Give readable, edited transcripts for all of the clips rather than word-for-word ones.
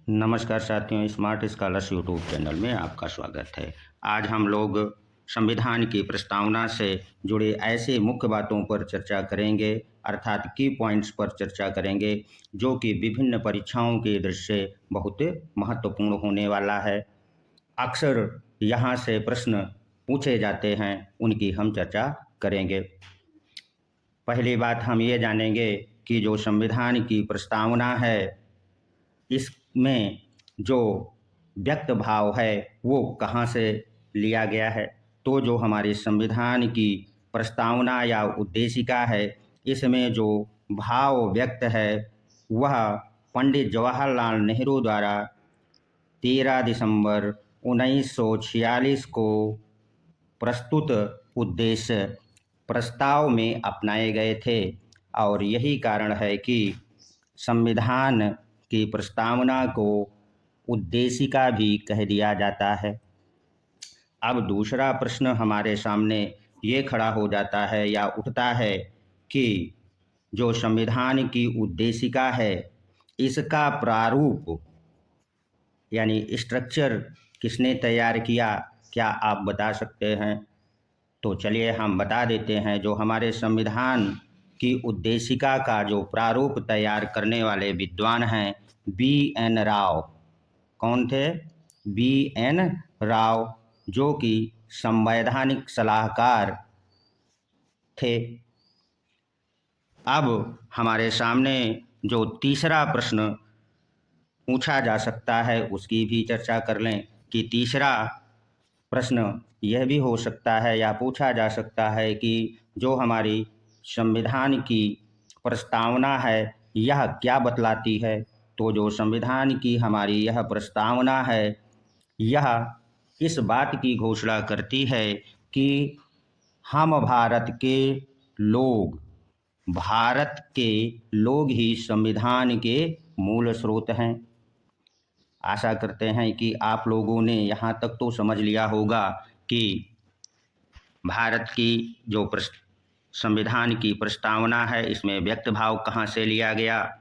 नमस्कार साथियों, smart scholars YouTube channel में आपका स्वागत है। आज हम लोग संविधान की प्रस्तावना से जुड़े ऐसे मुख्य बातों पर चर्चा करेंगे, अर्थात की पॉइंट्स पर चर्चा करेंगे, जो कि विभिन्न परीक्षाओं की दृष्टि से बहुत महत्वपूर्ण होने वाला है। अक्सर यहाँ से प्रश्न पूछे जाते हैं, उनकी हम चर्चा करेंगे। पहली बात हम ये जानेंगे कि जो संविधान की प्रस्तावना है, इसमें जो व्यक्त भाव है वो कहाँ से लिया गया है। तो जो हमारे संविधान की प्रस्तावना या उद्देशिका है, इसमें जो भाव व्यक्त है वह पंडित जवाहरलाल नेहरू द्वारा 13 दिसंबर 1946 को प्रस्तुत उद्देश्य प्रस्ताव में अपनाए गए थे। और यही कारण है कि संविधान की प्रस्तावना को उद्देशिका भी कह दिया जाता है। अब दूसरा प्रश्न हमारे सामने ये खड़ा हो जाता है या उठता है कि जो संविधान की उद्देशिका है, इसका प्रारूप यानी स्ट्रक्चर किसने तैयार किया, क्या आप बता सकते हैं? तो चलिए हम बता देते हैं। जो हमारे संविधान की उद्देशिका का जो प्रारूप तैयार करने वाले विद्वान हैं, बी.एन. राव। कौन थे? बी.एन. राव, जो कि संवैधानिक सलाहकार थे। अब हमारे सामने जो तीसरा प्रश्न पूछा जा सकता है, उसकी भी चर्चा कर लें कि तीसरा प्रश्न यह भी हो सकता है या पूछा जा सकता है कि जो हमारी संविधान की प्रस्तावना है, यह क्या बतलाती है। तो जो संविधान की हमारी यह प्रस्तावना है, यह इस बात की घोषणा करती है कि हम भारत के लोग ही संविधान के मूल स्रोत हैं। आशा करते हैं कि आप लोगों ने यहाँ तक तो समझ लिया होगा कि भारत की जो संविधान की प्रस्तावना है, इसमें व्यक्त भाव कहाँ से लिया गया,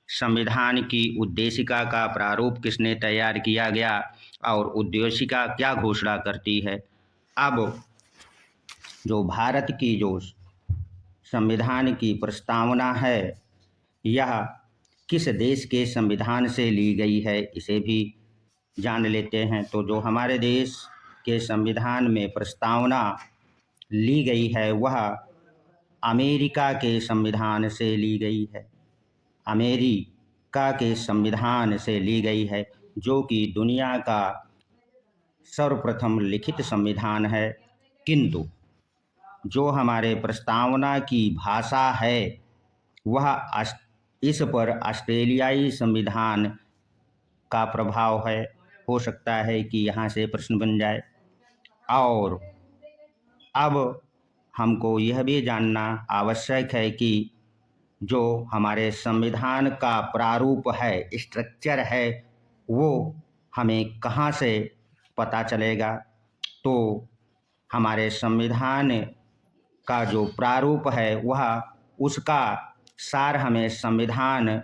संविधान की उद्देशिका का प्रारूप किसने तैयार किया गया और उद्देशिका क्या घोषणा करती है। अब जो भारत की जो संविधान की प्रस्तावना है, यह किस देश के संविधान से ली गई है, इसे भी जान लेते हैं। तो जो हमारे देश के संविधान में प्रस्तावना ली गई है, वह अमेरिका के संविधान से ली गई है। अमेरिका के संविधान से ली गई है, जो कि दुनिया का सर्वप्रथम लिखित संविधान है। किंतु जो हमारे प्रस्तावना की भाषा है, वह इस पर ऑस्ट्रेलियाई संविधान का प्रभाव है। हो सकता है कि यहाँ से प्रश्न बन जाए। और अब हमको यह भी जानना आवश्यक है कि जो हमारे संविधान का प्रारूप है, स्ट्रक्चर है, वो हमें कहाँ से पता चलेगा। तो हमारे संविधान का जो प्रारूप है, वह उसका सार हमें संविधान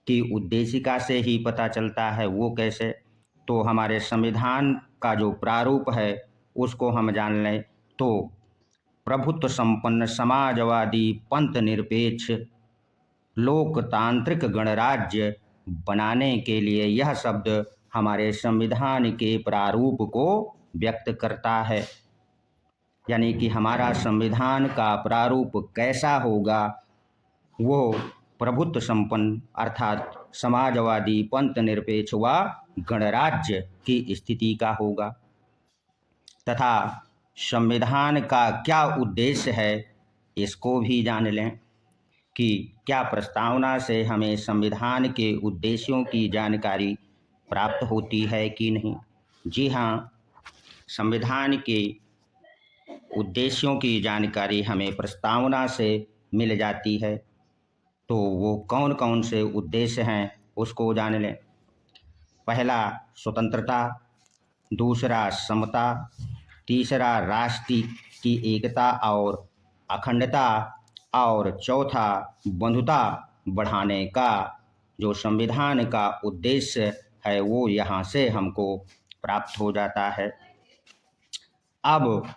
की उद्देशिका से ही पता चलता है। वो कैसे? तो हमारे संविधान का जो प्रारूप है, उसको हम जान लें तो प्रभुत्व संपन्न समाजवादी पंथ निरपेक्ष लोकतांत्रिक गणराज्य बनाने के लिए यह शब्द हमारे संविधान के प्रारूप को व्यक्त करता है। यानी कि हमारा संविधान का प्रारूप कैसा होगा, वो प्रभुत्व संपन्न अर्थात समाजवादी पंथ निरपेक्ष व गणराज्य की स्थिति का होगा। तथा संविधान का क्या उद्देश्य है, इसको भी जान लें कि क्या प्रस्तावना से हमें संविधान के उद्देश्यों की जानकारी प्राप्त होती है कि नहीं। जी हाँ, संविधान के उद्देश्यों की जानकारी हमें प्रस्तावना से मिल जाती है। तो वो कौन कौन से उद्देश्य हैं, उसको जान लें। पहला स्वतंत्रता, दूसरा समता, तीसरा राष्ट्र की एकता और अखंडता, और चौथा बंधुता बढ़ाने का जो संविधान का उद्देश्य है वो यहाँ से हमको प्राप्त हो जाता है। अब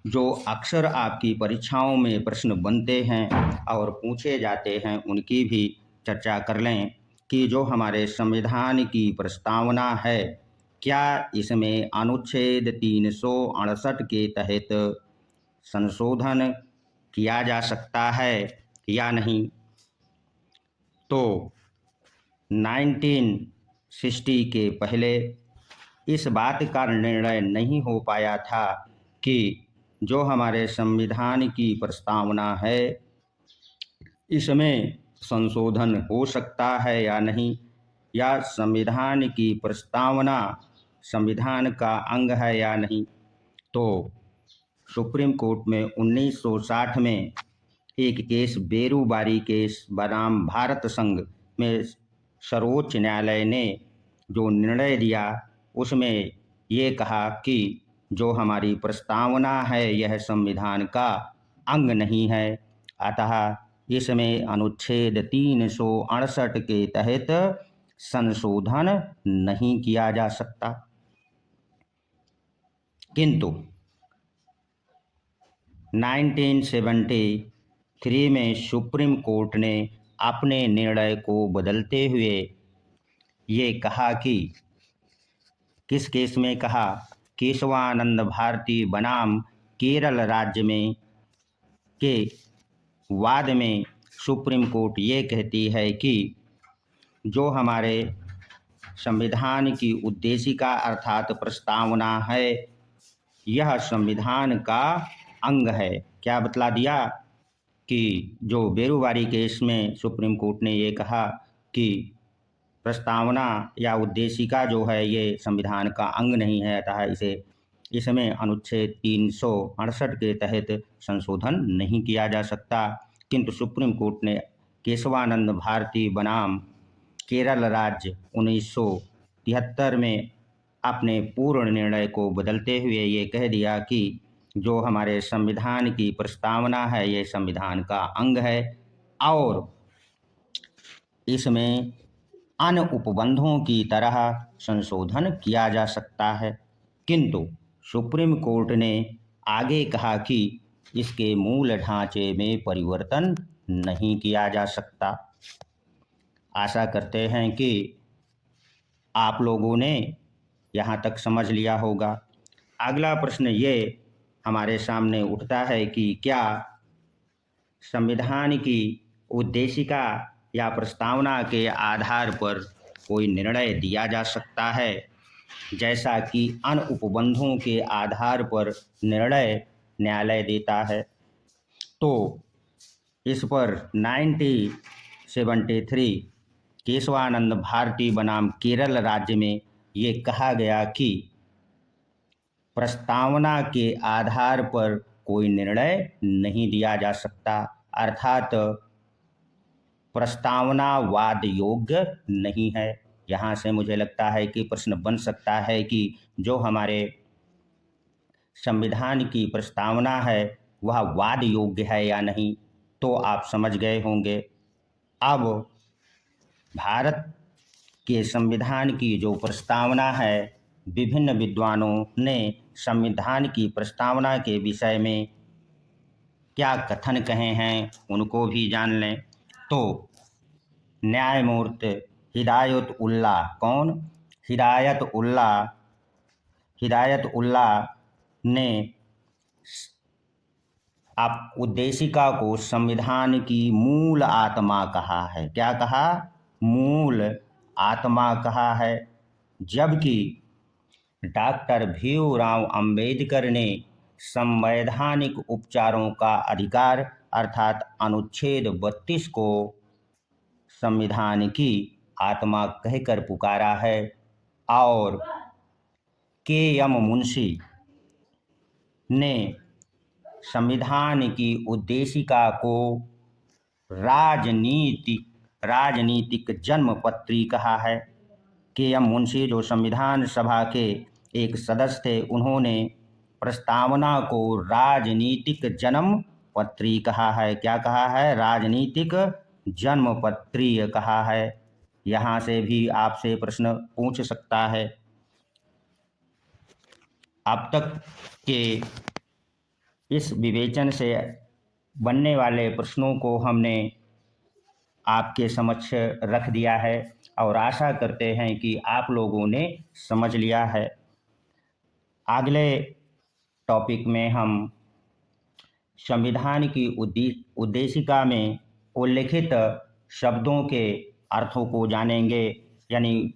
जो अक्सर आपकी परीक्षाओं में प्रश्न बनते हैं और पूछे जाते हैं उनकी भी चर्चा कर लें कि जो हमारे संविधान की प्रस्तावना है, क्या इसमें अनुच्छेद 368 के तहत संशोधन किया जा सकता है या नहीं। तो 1960 के पहले इस बात का निर्णय नहीं हो पाया था कि जो हमारे संविधान की प्रस्तावना है इसमें संशोधन हो सकता है या नहीं, या संविधान की प्रस्तावना संविधान का अंग है या नहीं। तो सुप्रीम कोर्ट में 1960 में एक केस बेरूबारी केस बनाम भारत संघ में सर्वोच्च न्यायालय ने जो निर्णय दिया उसमें ये कहा कि जो हमारी प्रस्तावना है यह संविधान का अंग नहीं है, अतः इसमें अनुच्छेद 368 के तहत संशोधन नहीं किया जा सकता। किंतु 1973 में सुप्रीम कोर्ट ने अपने निर्णय को बदलते हुए ये कहा कि किस केस में कहा, केशवानंद भारती बनाम केरल राज्य में के वाद में सुप्रीम कोर्ट ये कहती है कि जो हमारे संविधान की उद्देशिका अर्थात प्रस्तावना है यह संविधान का अंग है। क्या बतला दिया कि जो बेरूबारी केस में सुप्रीम कोर्ट ने ये कहा कि प्रस्तावना या उद्देशिका जो है ये संविधान का अंग नहीं है, अतः इसमें अनुच्छेद 368 के तहत संशोधन नहीं किया जा सकता। किंतु सुप्रीम कोर्ट ने केशवानंद भारती बनाम केरल राज्य 1973 में अपने पूर्ण निर्णय को बदलते हुए ये कह दिया कि जो हमारे संविधान की प्रस्तावना है ये संविधान का अंग है और इसमें अन्य उपबंधों की तरह संशोधन किया जा सकता है। किंतु सुप्रीम कोर्ट ने आगे कहा कि इसके मूल ढांचे में परिवर्तन नहीं किया जा सकता। आशा करते हैं कि आप लोगों ने यहाँ तक समझ लिया होगा। अगला प्रश्न ये हमारे सामने उठता है कि क्या संविधान की उद्देशिका या प्रस्तावना के आधार पर कोई निर्णय दिया जा सकता है, जैसा कि अन्य उपबंधों के आधार पर निर्णय न्यायालय देता है। तो इस पर 1973 केशवानंद भारती बनाम केरल राज्य में ये कहा गया कि प्रस्तावना के आधार पर कोई निर्णय नहीं दिया जा सकता, अर्थात प्रस्तावना वाद योग्य नहीं है। यहाँ से मुझे लगता है कि प्रश्न बन सकता है कि जो हमारे संविधान की प्रस्तावना है वह वाद योग्य है या नहीं, तो आप समझ गए होंगे। अब भारत के संविधान की जो प्रस्तावना है, विभिन्न विद्वानों ने संविधान की प्रस्तावना के विषय में क्या कथन कहे हैं उनको भी जान लें। तो न्यायमूर्ति हिदायत उल्ला, कौन? हिदायत उल्ला ने आप उद्देशिका को संविधान की मूल आत्मा कहा है। क्या कहा? मूल आत्मा कहा है। जबकि डॉक्टर भीमराव अंबेडकर ने संवैधानिक उपचारों का अधिकार अर्थात अनुच्छेद 32 को संविधान की आत्मा कहकर पुकारा है और के.एम. मुंशी ने संविधान की उद्देशिका को राजनीतिक जन्मपत्री कहा है। के.एम. मुंशी जो संविधान सभा के एक सदस्य थे, उन्होंने प्रस्तावना को राजनीतिक जन्मपत्री कहा है। क्या कहा है? राजनीतिक जन्मपत्री कहा है। यहाँ से भी आपसे प्रश्न पूछ सकता है। अब तक के इस विवेचन से बनने वाले प्रश्नों को हमने आपके समक्ष रख दिया है और आशा करते हैं कि आप लोगों ने समझ लिया है। अगले टॉपिक में हम संविधान की उद्देशिका में उल्लिखित शब्दों के अर्थों को जानेंगे, यानी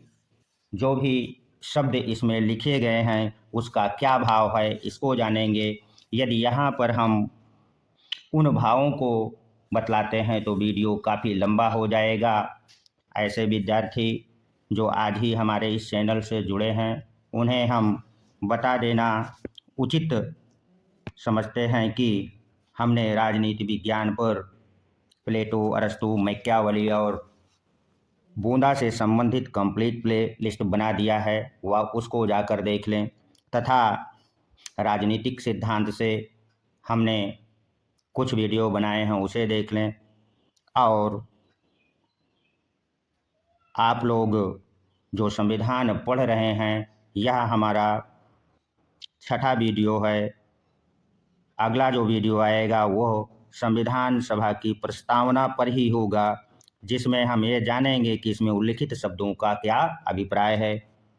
जो भी शब्द इसमें लिखे गए हैं उसका क्या भाव है इसको जानेंगे। यदि यहाँ पर हम उन भावों को बतलाते हैं तो वीडियो काफ़ी लंबा हो जाएगा। ऐसे विद्यार्थी जो आज ही हमारे इस चैनल से जुड़े हैं उन्हें हम बता देना उचित समझते हैं कि हमने राजनीति विज्ञान पर प्लेटो, अरस्तु, मैकियावेली और बूंदा से संबंधित कंप्लीट प्ले लिस्ट बना दिया है, वह उसको जाकर देख लें। तथा राजनीतिक सिद्धांत से हमने कुछ वीडियो बनाए हैं, उसे देख लें। और आप लोग जो संविधान पढ़ रहे हैं, यह हमारा 6ठा वीडियो है। अगला जो वीडियो आएगा वो संविधान सभा की प्रस्तावना पर ही होगा, जिसमें हम ये जानेंगे कि इसमें उल्लिखित शब्दों का क्या अभिप्राय है।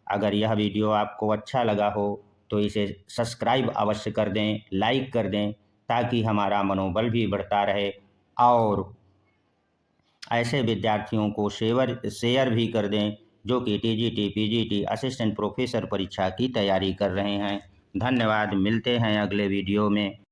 अगर यह वीडियो आपको अच्छा लगा हो तो इसे सब्सक्राइब अवश्य कर दें, लाइक कर दें, ताकि हमारा मनोबल भी बढ़ता रहे। और ऐसे विद्यार्थियों को शेयर भी कर दें जो कि टीजीटी, पीजीटी, असिस्टेंट प्रोफेसर परीक्षा की तैयारी कर रहे हैं। धन्यवाद, मिलते हैं अगले वीडियो में।